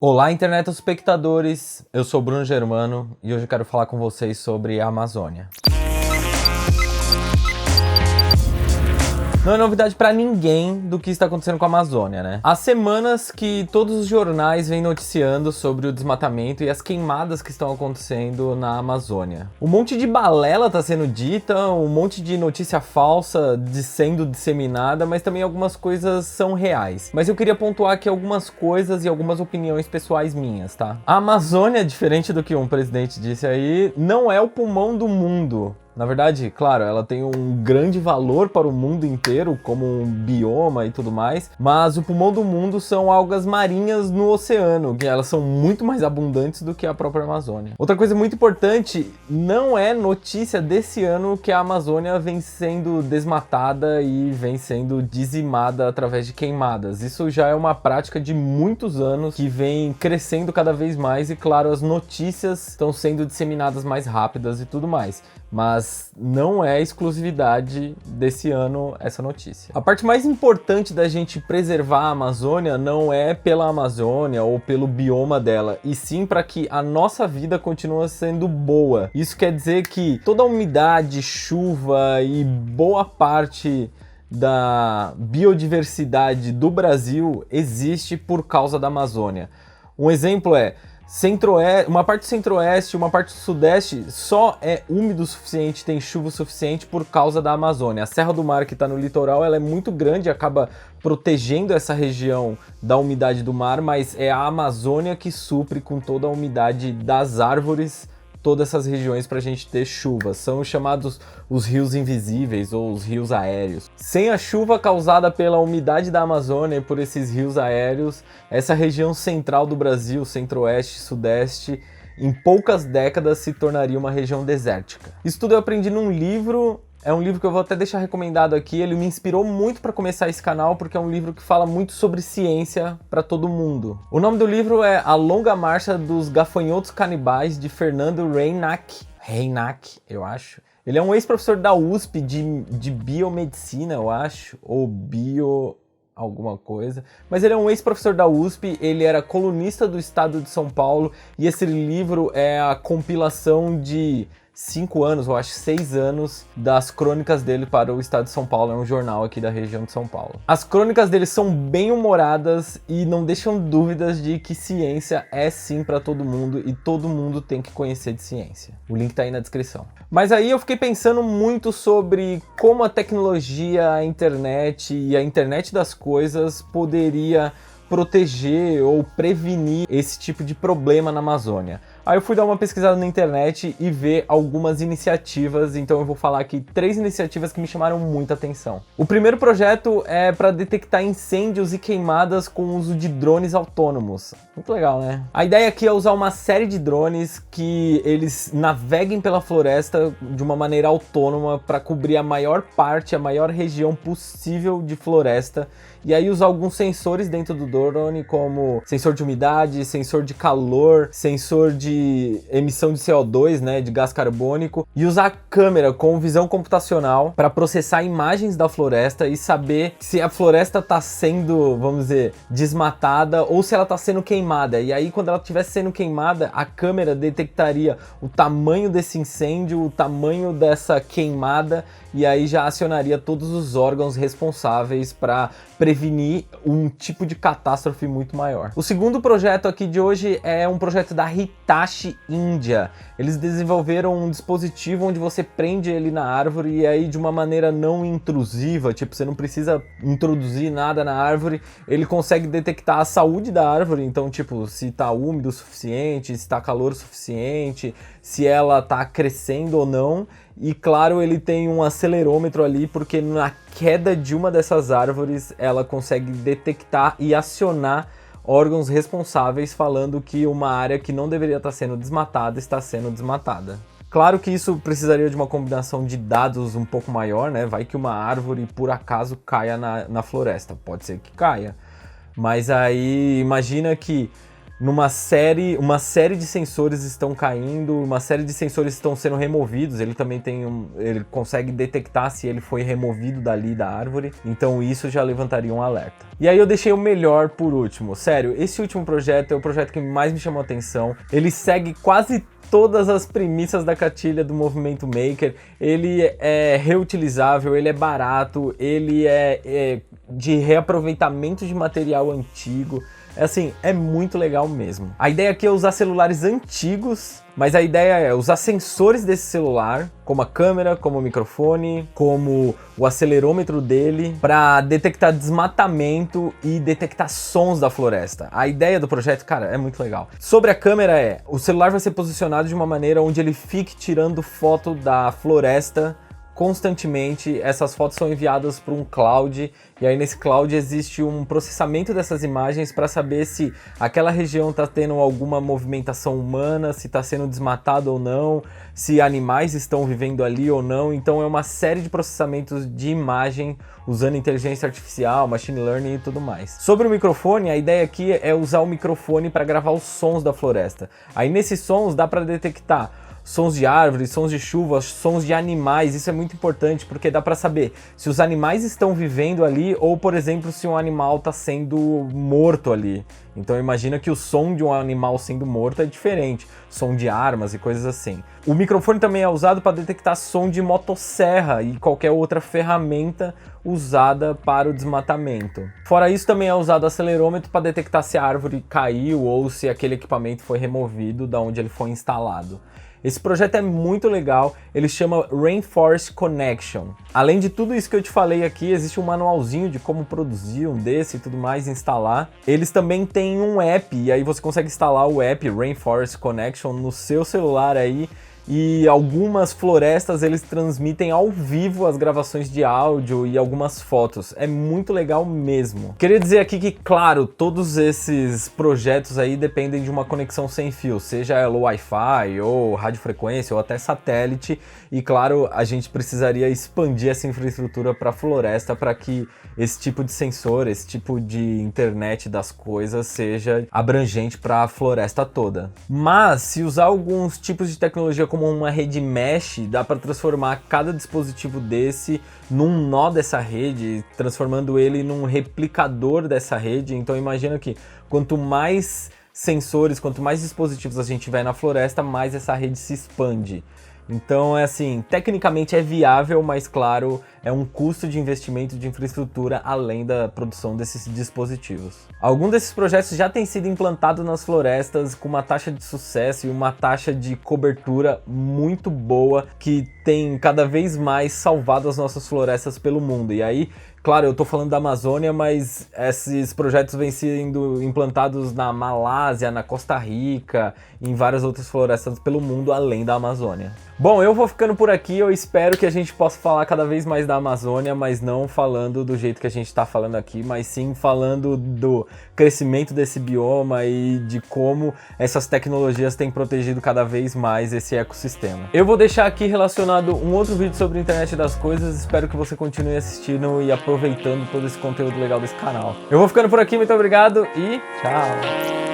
Olá, internet espectadores, eu sou Bruno Germano e hoje eu quero falar com vocês sobre a Amazônia. Não é novidade pra ninguém do que está acontecendo com a Amazônia, né? Há semanas que todos os jornais vêm noticiando sobre o desmatamento e as queimadas que estão acontecendo na Amazônia. Um monte de balela está sendo dita, um monte de notícia falsa sendo disseminada, mas também algumas coisas são reais. Mas eu queria pontuar aqui algumas coisas e algumas opiniões pessoais minhas, tá? A Amazônia, diferente do que um presidente disse aí, não é o pulmão do mundo. Na verdade, claro, ela tem um grande valor para o mundo inteiro, como um bioma e tudo mais, mas o pulmão do mundo são algas marinhas no oceano, que elas são muito mais abundantes do que a própria Amazônia. Outra coisa muito importante, não é notícia desse ano que a Amazônia vem sendo desmatada e vem sendo dizimada através de queimadas. Isso já é uma prática de muitos anos que vem crescendo cada vez mais e, claro, as notícias estão sendo disseminadas mais rápidas e tudo mais. Mas não é exclusividade desse ano essa notícia. A parte mais importante da gente preservar a Amazônia não é pela Amazônia ou pelo bioma dela, e sim para que a nossa vida continue sendo boa. Isso quer dizer que toda a umidade, chuva e boa parte da biodiversidade do Brasil existe por causa da Amazônia. Um exemplo é uma parte do centro-oeste, uma parte do sudeste só é úmido o suficiente, tem chuva o suficiente por causa da Amazônia. A Serra do Mar, que está no litoral, ela é muito grande, acaba protegendo essa região da umidade do mar, mas é a Amazônia que supre com toda a umidade das árvores todas essas regiões para a gente ter chuva. São chamados os rios invisíveis ou os rios aéreos. Sem a chuva causada pela umidade da Amazônia e por esses rios aéreos, essa região central do Brasil, centro-oeste, sudeste, em poucas décadas se tornaria uma região desértica. Isso tudo eu aprendi num livro. É um livro que eu vou até deixar recomendado aqui, ele me inspirou muito para começar esse canal, porque é um livro que fala muito sobre ciência para todo mundo. O nome do livro é A Longa Marcha dos Gafanhotos Canibais, de Fernando Reinach, eu acho. Ele é um ex-professor da USP de biomedicina, eu acho, ou alguma coisa, mas ele é um ex-professor da USP, ele era colunista do Estado de São Paulo, e esse livro é a compilação de 5 anos, ou acho 6 anos, das crônicas dele para o Estado de São Paulo, é um jornal aqui da região de São Paulo. As crônicas dele são bem humoradas e não deixam dúvidas de que ciência é sim para todo mundo e todo mundo tem que conhecer de ciência. O link tá aí na descrição. Mas aí eu fiquei pensando muito sobre como a tecnologia, a internet e a internet das coisas poderia proteger ou prevenir esse tipo de problema na Amazônia. Aí eu fui dar uma pesquisada na internet e ver algumas iniciativas, então eu vou falar aqui 3 iniciativas que me chamaram muita atenção. O primeiro projeto é para detectar incêndios e queimadas com o uso de drones autônomos. Muito legal, né? A ideia aqui é usar uma série de drones que eles naveguem pela floresta de uma maneira autônoma para cobrir a maior parte, a maior região possível de floresta, e aí usar alguns sensores dentro do drone, como sensor de umidade, sensor de calor, sensor de emissão de CO2, né, de gás carbônico, e usar a câmera com visão computacional para processar imagens da floresta e saber se a floresta está sendo, vamos dizer, desmatada ou se ela está sendo queimada. E aí, quando ela estiver sendo queimada, a câmera detectaria o tamanho desse incêndio, o tamanho dessa queimada, e aí já acionaria todos os órgãos responsáveis para prevenir um tipo de catástrofe muito maior. O segundo projeto aqui de hoje é um projeto da Hitachi India. Eles desenvolveram um dispositivo onde você prende ele na árvore e aí de uma maneira não intrusiva, tipo, você não precisa introduzir nada na árvore, ele consegue detectar a saúde da árvore, então tipo, se tá úmido o suficiente, se tá calor o suficiente, se ela tá crescendo ou não. E claro, ele tem um acelerômetro ali, porque na queda de uma dessas árvores ela consegue detectar e acionar órgãos responsáveis falando que uma área que não deveria estar sendo desmatada está sendo desmatada. Claro que isso precisaria de uma combinação de dados um pouco maior, né? Vai que uma árvore por acaso caia na floresta, pode ser que caia. Mas aí imagina que uma série de sensores estão caindo, uma série de sensores estão sendo removidos. Ele também ele consegue detectar se ele foi removido dali da árvore, então isso já levantaria um alerta. E aí eu deixei o melhor por último. Sério, esse último projeto é o projeto que mais me chamou a atenção. Ele segue quase todas as premissas da cartilha do movimento Maker. Ele é reutilizável, ele é barato, ele é de reaproveitamento de material antigo. Assim, é muito legal mesmo. A ideia aqui é usar celulares antigos, mas a ideia é usar sensores desse celular, como a câmera, como o microfone, como o acelerômetro dele, para detectar desmatamento e detectar sons da floresta. A ideia do projeto, cara, é muito legal. Sobre a câmera o celular vai ser posicionado de uma maneira onde ele fique tirando foto da floresta constantemente. Essas fotos são enviadas para um cloud, e aí nesse cloud existe um processamento dessas imagens para saber se aquela região está tendo alguma movimentação humana, se está sendo desmatado ou não, se animais estão vivendo ali ou não. Então é uma série de processamentos de imagem usando inteligência artificial, machine learning e tudo mais. Sobre o microfone, a ideia aqui é usar o microfone para gravar os sons da floresta. Aí nesses sons dá para detectar sons de árvores, sons de chuva, sons de animais. Isso é muito importante porque dá para saber se os animais estão vivendo ali ou, por exemplo, se um animal está sendo morto ali. Então imagina que o som de um animal sendo morto é diferente, som de armas e coisas assim. O microfone também é usado para detectar som de motosserra e qualquer outra ferramenta usada para o desmatamento. Fora isso, também é usado o acelerômetro para detectar se a árvore caiu ou se aquele equipamento foi removido da onde ele foi instalado. Esse projeto é muito legal, ele chama Rainforest Connection. Além de tudo isso que eu te falei aqui, existe um manualzinho de como produzir um desse e tudo mais, instalar. Eles também têm um app, e aí você consegue instalar o app Rainforest Connection no seu celular aí, e algumas florestas eles transmitem ao vivo as gravações de áudio e algumas fotos. É muito legal mesmo. Queria dizer aqui que, claro, todos esses projetos aí dependem de uma conexão sem fio, seja ela Wi-Fi ou radiofrequência ou até satélite. E claro, a gente precisaria expandir essa infraestrutura para a floresta para que esse tipo de sensor, esse tipo de internet das coisas seja abrangente para a floresta toda. Mas se usar alguns tipos de tecnologia como uma rede mesh, dá para transformar cada dispositivo desse num nó dessa rede, transformando ele num replicador dessa rede. Então imagina que quanto mais sensores, quanto mais dispositivos a gente tiver na floresta, mais essa rede se expande. Então é assim, tecnicamente é viável, mas claro, é um custo de investimento de infraestrutura além da produção desses dispositivos. Alguns desses projetos já têm sido implantados nas florestas com uma taxa de sucesso e uma taxa de cobertura muito boa que tem cada vez mais salvado as nossas florestas pelo mundo. E aí, claro, eu tô falando da Amazônia, mas esses projetos vêm sendo implantados na Malásia, na Costa Rica, em várias outras florestas pelo mundo, além da Amazônia. Bom, eu vou ficando por aqui, eu espero que a gente possa falar cada vez mais da Amazônia, mas não falando do jeito que a gente tá falando aqui, mas sim falando do crescimento desse bioma e de como essas tecnologias têm protegido cada vez mais esse ecossistema. Eu vou deixar aqui relacionado um outro vídeo sobre a internet das coisas, espero que você continue assistindo e aproveitando todo esse conteúdo legal desse canal. Eu vou ficando por aqui, muito obrigado e tchau!